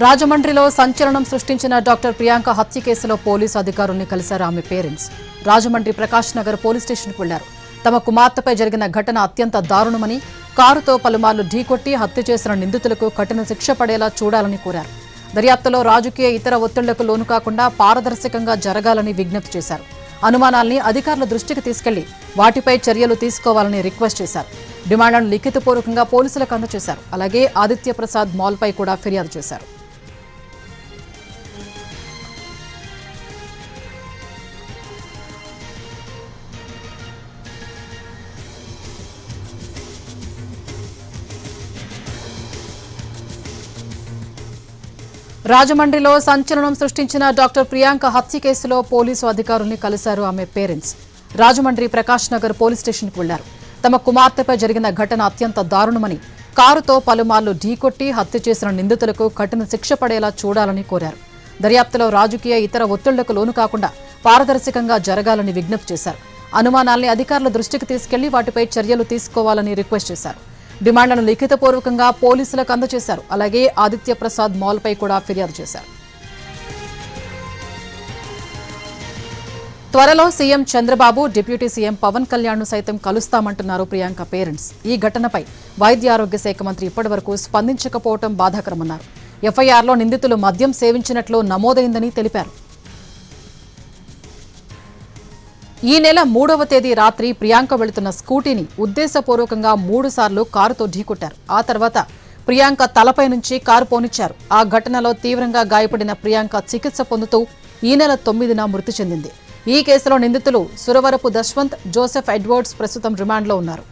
రాజమండ్రిలో సంచలనం సృష్టించిన డాక్టర్ ప్రియాంక హత్య కేసులో పోలీసు అధికారుల్ని కలిశారు ఆమె పేరెంట్స్. రాజమండ్రి ప్రకాష్ నగర్ పోలీస్ స్టేషన్కు వెళ్లారు. తమ కుమార్తెపై జరిగిన ఘటన అత్యంత దారుణమని, కారుతో పలుమార్లు ఢీకొట్టి హత్య చేసిన నిందితులకు కఠిన శిక్ష పడేలా చూడాలని కోరారు. దర్యాప్తులో రాజకీయ ఇతర ఒత్తిళ్లకు లోను కాకుండా పారదర్శకంగా జరగాలని విజ్ఞప్తి చేశారు. అనుమానాల్ని అధికారుల దృష్టికి తీసుకెళ్లి వాటిపై చర్యలు తీసుకోవాలని రిక్వెస్ట్ చేశారు. డిమాండ్లను లిఖితపూర్వకంగా పోలీసులకు అందజేశారు. అలాగే ఆదిత్య ప్రసాద్ మాల్పై కూడా ఫిర్యాదు చేశారు. రాజమండ్రిలో సంచలనం సృష్టించిన డాక్టర్ ప్రియాంక హత్య కేసులో పోలీసు అధికారుల్ని కలిశారు ఆమె పేరెంట్స్. రాజమండ్రి ప్రకాష్ నగర్ పోలీస్ స్టేషన్కు వెళ్లారు. తమ కుమార్తెపై జరిగిన ఘటన అత్యంత దారుణమని, కారుతో పలుమార్లు ఢీకొట్టి హత్య చేసిన నిందితులకు కఠిన శిక్ష పడేలా చూడాలని కోరారు. దర్యాప్తులో రాజకీయ ఇతర ఒత్తిళ్లకు లోను కాకుండా పారదర్శకంగా జరగాలని విజ్ఞప్తి చేశారు. అనుమానాల్ని అధికారుల దృష్టికి తీసుకెళ్లి వాటిపై చర్యలు తీసుకోవాలని రిక్వెస్ట్ చేశారు. డిమాండ్లను లిఖితపూర్వకంగా పోలీసులకు అందజేశారు. అలాగే ఆదిత్య ప్రసాద్ మాల్పై కూడా ఫిర్యాదు చేశారు. త్వరలో CM Chandrababu, deputy CM Pawan కళ్యాణ్ను సైతం కలుస్తామంటున్నారు ప్రియాంక పేరెంట్స్. ఈ ఘటనపై వైద్య ఆరోగ్య శాఖ మంత్రి ఇప్పటివరకు స్పందించకపోవడం బాధాకరమన్నారు. ఎఫ్ఐఆర్లో నిందితులు మద్యం సేవించినట్లు నమోదైందని తెలిపారు. ఈ నెల 3వ తేదీ రాత్రి ప్రియాంక వెళుతున్న స్కూటీని ఉద్దేశపూర్వకంగా 3 సార్లు కారుతో ఢీకొట్టారు. ఆ తర్వాత ప్రియాంక తలపై నుంచి కారు పోనిచ్చారు. ఆ ఘటనలో తీవ్రంగా గాయపడిన ప్రియాంక చికిత్స పొందుతూ ఈ నెల 9న మృతి చెందింది. ఈ కేసులో నిందితులు సురవరపు దశ్వంత్, జోసెఫ్ ఎడ్వర్డ్స్ ప్రస్తుతం రిమాండ్లో ఉన్నారు.